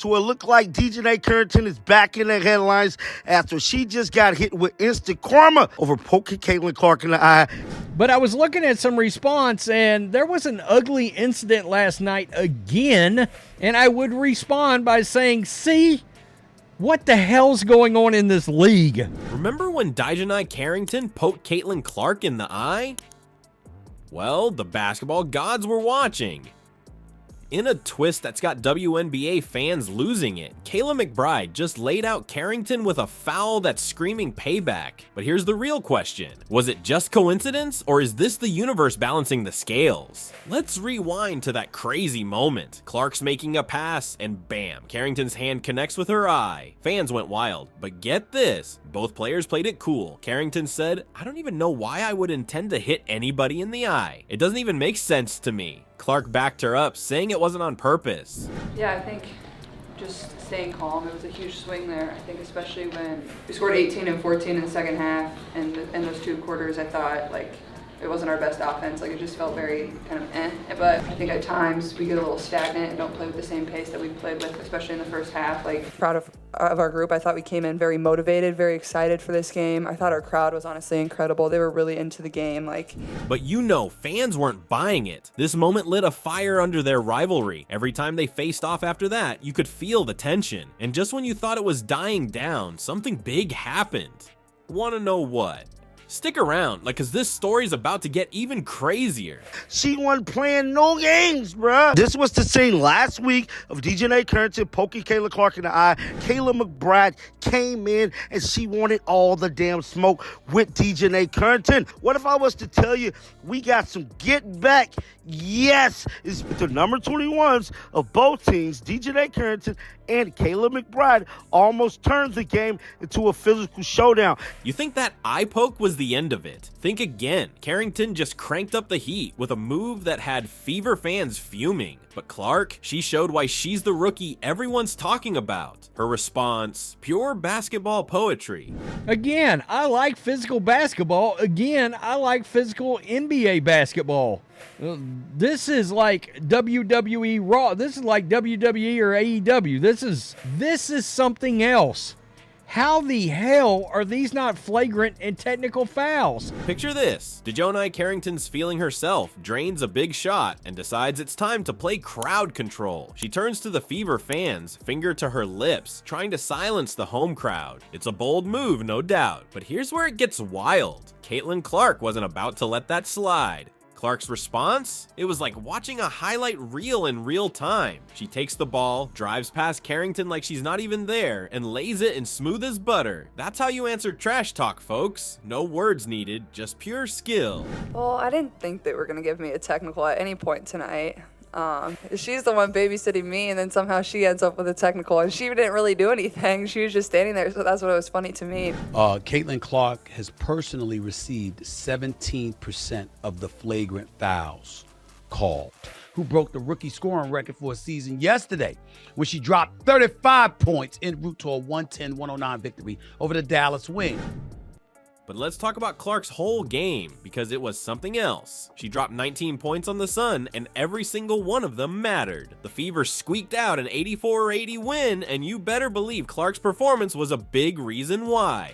So it looked like DiJonai Carrington is back in the headlines after she just got hit with instant karma over poking Caitlin Clark in the eye. But I was looking at some response, and there was an ugly incident last night again, and I would respond by saying, see, what the hell's going on in this league? Remember when DiJonai Carrington poked Caitlin Clark in the eye? Well, the basketball gods were watching. In a twist that's got WNBA fans losing it, Kayla McBride just laid out Carrington with a foul that's screaming payback. But here's the real question. Was it just coincidence, or is this the universe balancing the scales? Let's rewind to that crazy moment. Clark's making a pass, and bam, Carrington's hand connects with her eye. Fans went wild, but get this, both players played it cool. Carrington said, "I don't even know why I would intend to hit anybody in the eye. It doesn't even make sense to me." Clark backed her up, saying it wasn't on purpose. Yeah, I think just staying calm. It was a huge swing there. I think especially when we scored 18 and 14 in the second half, and in those two quarters, I thought like it wasn't our best offense. Like it just felt very kind of eh. But I think at times we get a little stagnant and don't play with the same pace that we played with, especially in the first half. Like proud of our group. I thought we came in very motivated, very excited for this game. I thought our crowd was honestly incredible. They were really into the game. But you know, fans weren't buying it. This moment lit a fire under their rivalry. Every time they faced off after that, you could feel the tension. And just when you thought it was dying down, something big happened. Wanna know what? Stick around, cause this story's about to get even crazier. She wasn't playing no games, bruh. This was the scene last week of DiJonai Carrington poking Caitlin Clark in the eye. Kayla McBride came in and she wanted all the damn smoke with DiJonai Carrington. What if I was to tell you we got some get back? Yes, it's the number 21s of both teams, DiJonai Carrington and Kayla McBride, almost turned the game into a physical showdown. You think that eye poke was the end of it? Think again. Carrington just cranked up the heat with a move that had Fever fans fuming. But Clark, she showed why she's the rookie everyone's talking about. Her response, pure basketball poetry. Again, I like physical basketball. Again, I like physical NBA basketball. This is like WWE Raw. This is like WWE or AEW. This is something else. How the hell are these not flagrant and technical fouls? Picture this. DiJonai Carrington's feeling herself, drains a big shot, and decides it's time to play crowd control. She turns to the Fever fans, finger to her lips, trying to silence the home crowd. It's a bold move, no doubt, but here's where it gets wild. Caitlin Clark wasn't about to let that slide. Clark's response? It was like watching a highlight reel in real time. She takes the ball, drives past Carrington like she's not even there, and lays it in smooth as butter. That's how you answer trash talk, folks. No words needed, just pure skill. Well, I didn't think they were gonna give me a technical at any point tonight. She's the one babysitting me, and then somehow she ends up with a technical, and she didn't really do anything. She was just standing there, so that's what was funny to me. Caitlin Clark has personally received 17% of the flagrant fouls called, who broke the rookie scoring record for a season yesterday when she dropped 35 points en route to a 110-109 victory over the Dallas Wings. But let's talk about Clark's whole game, because it was something else. She dropped 19 points on the Sun, and every single one of them mattered. The Fever squeaked out an 84-80 win, and you better believe Clark's performance was a big reason why.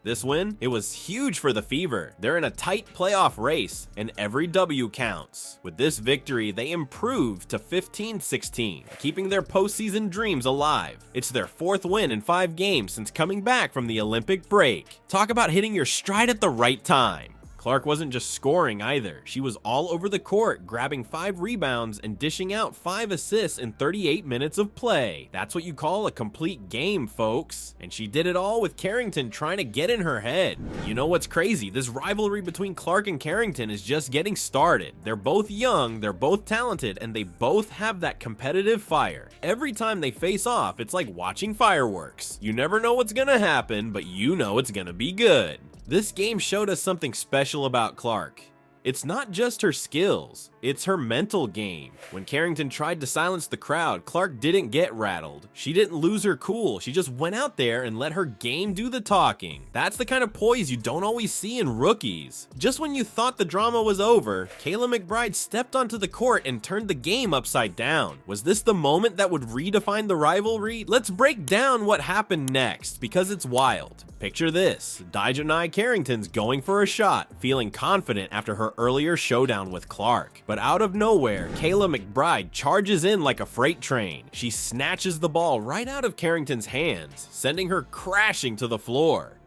This win, it was huge for the Fever. They're in a tight playoff race, and every W counts. With this victory, they improved to 15-16, keeping their postseason dreams alive. It's their 4th win in 5 games since coming back from the Olympic break. Talk about hitting your stride at the right time. Clark wasn't just scoring either. She was all over the court, grabbing 5 rebounds and dishing out 5 assists in 38 minutes of play. That's what you call a complete game, folks. And she did it all with Carrington trying to get in her head. You know what's crazy? This rivalry between Clark and Carrington is just getting started. They're both young, they're both talented, and they both have that competitive fire. Every time they face off, it's like watching fireworks. You never know what's gonna happen, but you know it's gonna be good. This game showed us something special about Clark. It's not just her skills, it's her mental game. When Carrington tried to silence the crowd, Clark didn't get rattled. She didn't lose her cool, she just went out there and let her game do the talking. That's the kind of poise you don't always see in rookies. Just when you thought the drama was over, Kayla McBride stepped onto the court and turned the game upside down. Was this the moment that would redefine the rivalry? Let's break down what happened next, because it's wild. Picture this, DiJonai Carrington's going for a shot, feeling confident after her earlier showdown with Clark. But out of nowhere, Kayla McBride charges in like a freight train. She snatches the ball right out of Carrington's hands, sending her crashing to the floor.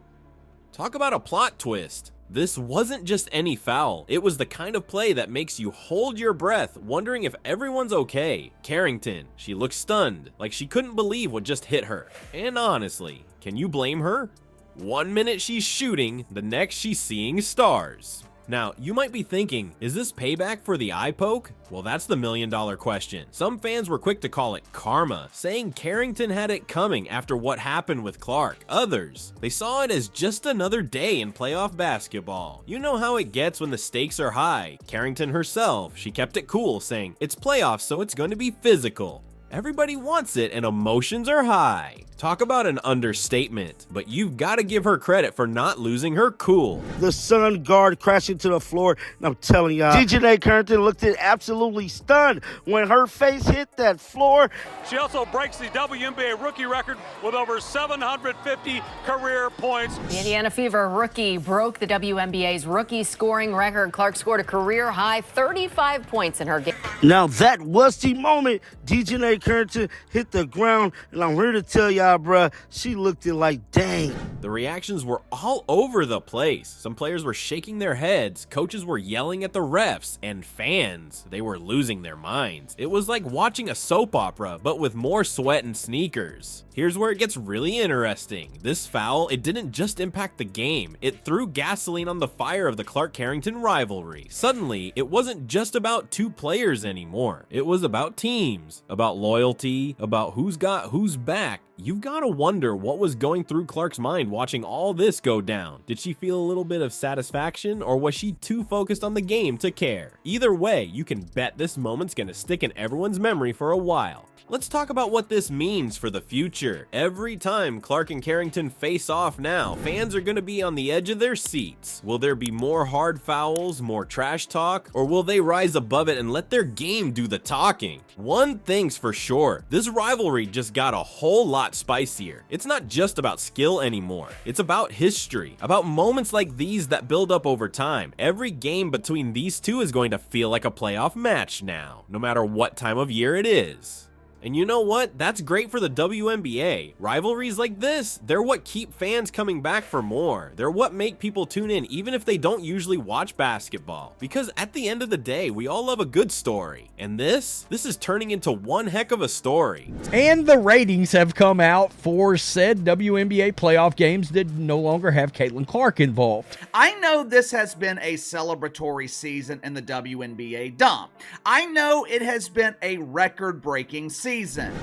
Talk about a plot twist. This wasn't just any foul, it was the kind of play that makes you hold your breath, wondering if everyone's okay. Carrington, she looked stunned, like she couldn't believe what just hit her. And honestly, can you blame her? 1 minute she's shooting, the next she's seeing stars. Now, you might be thinking, is this payback for the eye poke? Well, that's the million-dollar question. Some fans were quick to call it karma, saying Carrington had it coming after what happened with Clark. Others, they saw it as just another day in playoff basketball. You know how it gets when the stakes are high. Carrington herself, she kept it cool, saying, it's playoffs, so it's going to be physical. Everybody wants it and emotions are high. Talk about an understatement, but you've got to give her credit for not losing her cool. The Sun guard crashing to the floor, and I'm telling y'all, DiJonai Carrington looked absolutely stunned when her face hit that floor. She also breaks the WNBA rookie record with over 750 career points. The Indiana Fever rookie broke the WNBA's rookie scoring record. Clark scored a career-high 35 points in her game. Now that was the moment DiJonai Carrington hit the ground, and I'm here to tell y'all, bruh, she looked it like, dang. The reactions were all over the place. Some players were shaking their heads, coaches were yelling at the refs, and fans, they were losing their minds. It was like watching a soap opera, but with more sweat and sneakers. Here's where it gets really interesting. This foul, it didn't just impact the game, it threw gasoline on the fire of the Clark-Carrington rivalry. Suddenly, it wasn't just about two players anymore. It was about teams, about loyalty, about who's got who's back. You've got to wonder what was going through Clark's mind watching all this go down. Did she feel a little bit of satisfaction, or was she too focused on the game to care? Either way, you can bet this moment's gonna stick in everyone's memory for a while. Let's talk about what this means for the future. Every time Clark and Carrington face off now, fans are going to be on the edge of their seats. Will there be more hard fouls, more trash talk, or will they rise above it and let their game do the talking? One thing's for sure, this rivalry just got a whole lot spicier. It's not just about skill anymore. It's about history, about moments like these that build up over time. Every game between these two is going to feel like a playoff match now, no matter what time of year it is. And you know what? That's great for the WNBA. Rivalries like this, they're what keep fans coming back for more. They're what make people tune in even if they don't usually watch basketball. Because at the end of the day, we all love a good story. And this is turning into one heck of a story. And the ratings have come out for said WNBA playoff games that no longer have Caitlin Clark involved. I know this has been a celebratory season in the WNBA dump. I know it has been a record-breaking season.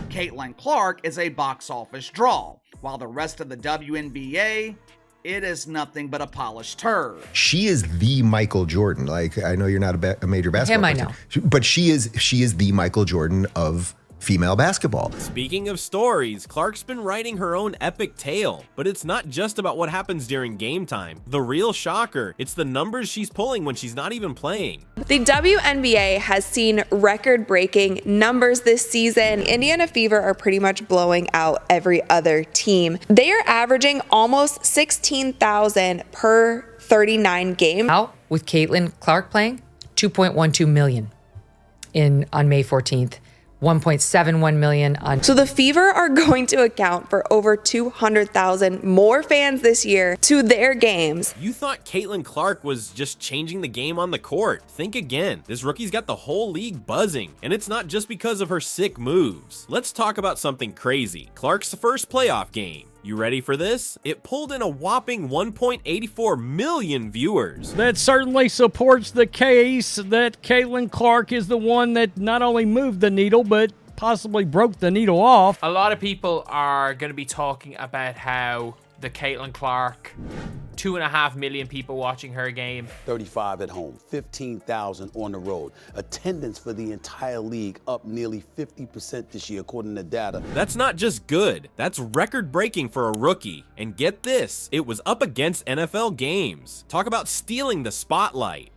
Caitlin Clark is a box office draw, while the rest of the WNBA, it is nothing but a polished turd. She is the Michael Jordan. Like, I know you're not a major basketball Him, I know. person, but she is the Michael Jordan of female basketball. Speaking of stories, Clark's been writing her own epic tale, but it's not just about what happens during game time. The real shocker, it's the numbers she's pulling when she's not even playing. The WNBA has seen record-breaking numbers this season. Indiana Fever are pretty much blowing out every other team. They are averaging almost 16,000 per 39 game. Out with Caitlin Clark playing, 2.12 million on May 14th. 1.71 million on. So the Fever are going to account for over 200,000 more fans this year to their games. You thought Caitlin Clark was just changing the game on the court. Think again. This rookie's got the whole league buzzing, and it's not just because of her sick moves. Let's talk about something crazy. Clark's first playoff game. You ready for this? It pulled in a whopping 1.84 million viewers. That certainly supports the case that Caitlin Clark is the one that not only moved the needle, but possibly broke the needle off. A lot of people are going to be talking about how the Caitlin Clark 2.5 million people watching her game. 35 at home, 15,000 on the road. Attendance for the entire league up nearly 50% this year, according to data. That's not just good, that's record-breaking for a rookie. And get this, it was up against NFL games. Talk about stealing the spotlight.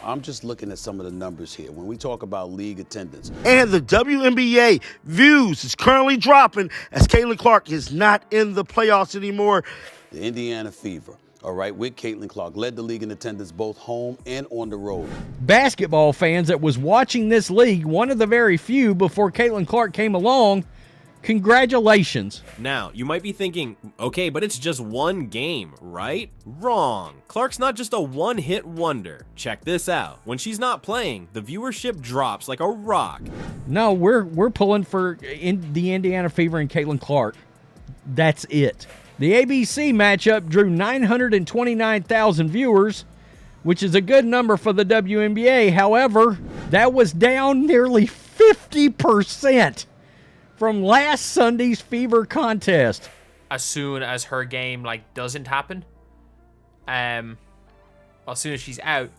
I'm just looking at some of the numbers here. When we talk about league attendance. And the WNBA views is currently dropping as Kayla Clark is not in the playoffs anymore. The Indiana Fever, all right, with Caitlin Clark, led the league in attendance both home and on the road. Basketball fans that was watching this league, one of the very few before Caitlin Clark came along, congratulations. Now, you might be thinking, okay, but it's just one game, right? Wrong. Clark's not just a one-hit wonder. Check this out. When she's not playing, the viewership drops like a rock. No, we're pulling for the Indiana Fever and Caitlin Clark. That's it. The ABC matchup drew 929,000 viewers, which is a good number for the WNBA. However, that was down nearly 50% from last Sunday's Fever contest. As soon as her game doesn't happen, as soon as she's out,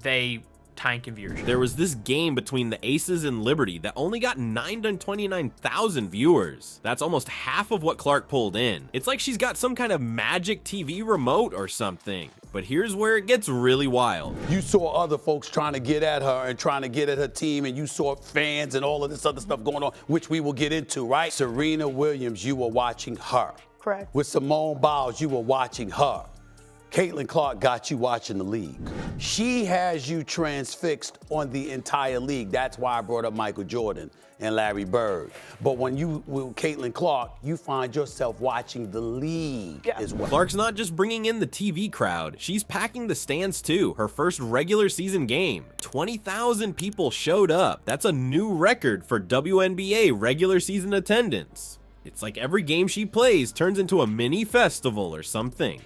they tank in viewership. There was this game between the Aces and Liberty that only got 929,000 viewers. That's almost half of what Clark pulled in. It's like she's got some kind of magic TV remote or something. But here's where it gets really wild. You saw other folks trying to get at her and trying to get at her team, and you saw fans and all of this other stuff going on, which we will get into, right? Serena Williams, you were watching her. Correct. With Simone Biles, you were watching her. Caitlin Clark got you watching the league. She has you transfixed on the entire league. That's why I brought up Michael Jordan and Larry Bird. But when you with Caitlin Clark, you find yourself watching the league as well. Clark's not just bringing in the TV crowd, she's packing the stands too. Her first regular season game, 20,000 people showed up. That's a new record for WNBA regular season attendance. It's like every game she plays turns into a mini festival or something.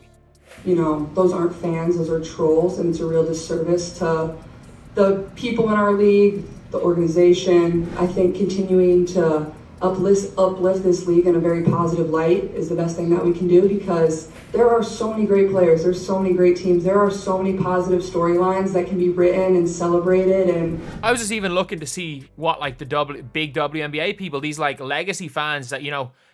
You know, those aren't fans, those are trolls, and it's a real disservice to the people in our league, the organization. I think continuing to uplift this league in a very positive light is the best thing that we can do, because there are so many great players, there's so many great teams, there are so many positive storylines that can be written and celebrated. And I was just even looking to see what the big WNBA people, these legacy fans that,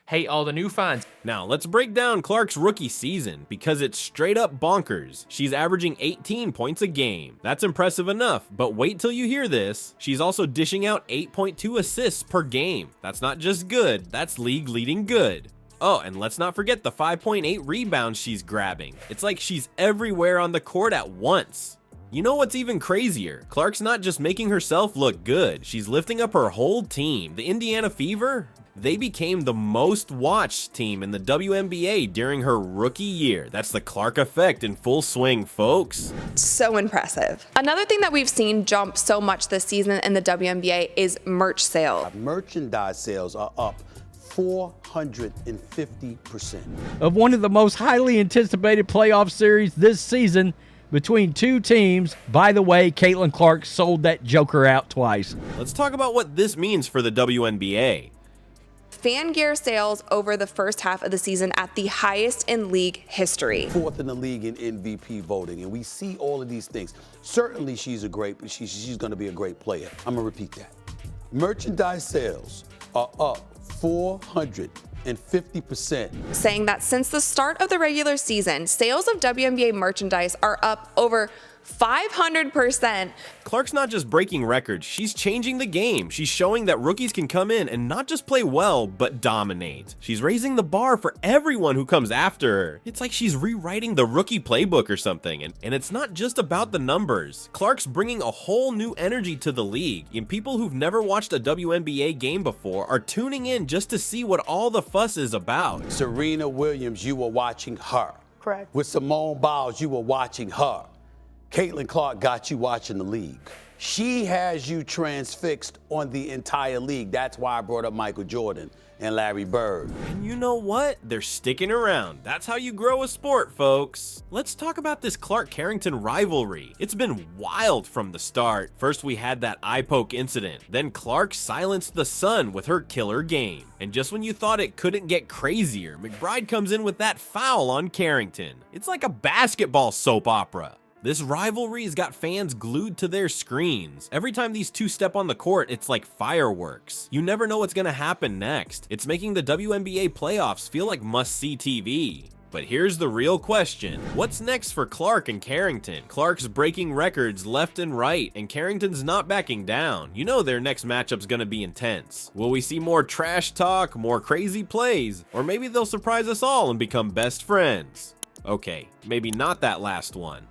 hate all the new fans. Now, let's break down Clark's rookie season, because it's straight up bonkers. She's averaging 18 points a game. That's impressive enough, but wait till you hear this. She's also dishing out 8.2 assists per game. That's not just good, that's league-leading good. Oh, and let's not forget the 5.8 rebounds she's grabbing. It's like she's everywhere on the court at once. You know what's even crazier? Clark's not just making herself look good, she's lifting up her whole team. The Indiana Fever? They became the most watched team in the WNBA during her rookie year. That's the Clark effect in full swing, folks. So impressive. Another thing that we've seen jump so much this season in the WNBA is merch sales. Merchandise sales are up 450%. Of one of the most highly anticipated playoff series this season between two teams. By the way, Caitlin Clark sold that joker out twice. Let's talk about what this means for the WNBA. Fan gear sales over the first half of the season at the highest in league history. Fourth in the league in MVP voting, and we see all of these things. Certainly she's going to be a great player. I'm going to repeat that. Merchandise sales are up 450%. Saying that since the start of the regular season, sales of WNBA merchandise are up over 500%. Clark's not just breaking records, she's changing the game. She's showing that rookies can come in and not just play well, but dominate. She's raising the bar for everyone who comes after her. It's like she's rewriting the rookie playbook or something, and it's not just about the numbers. Clark's bringing a whole new energy to the league, and people who've never watched a WNBA game before are tuning in just to see what all the fuss is about. Serena Williams, you were watching her. Correct. With Simone Biles, you were watching her. Caitlin Clark got you watching the league. She has you transfixed on the entire league. That's why I brought up Michael Jordan and Larry Bird. And you know what? They're sticking around. That's how you grow a sport, folks. Let's talk about this Clark-Carrington rivalry. It's been wild from the start. First, we had that eye poke incident. Then Clark silenced the Sun with her killer game. And just when you thought it couldn't get crazier, McBride comes in with that foul on Carrington. It's like a basketball soap opera. This rivalry's got fans glued to their screens. Every time these two step on the court, it's like fireworks. You never know what's gonna happen next. It's making the WNBA playoffs feel like must-see TV. But here's the real question. What's next for Clark and Carrington? Clark's breaking records left and right, and Carrington's not backing down. You know their next matchup's gonna be intense. Will we see more trash talk, more crazy plays, or maybe they'll surprise us all and become best friends? Okay, maybe not that last one.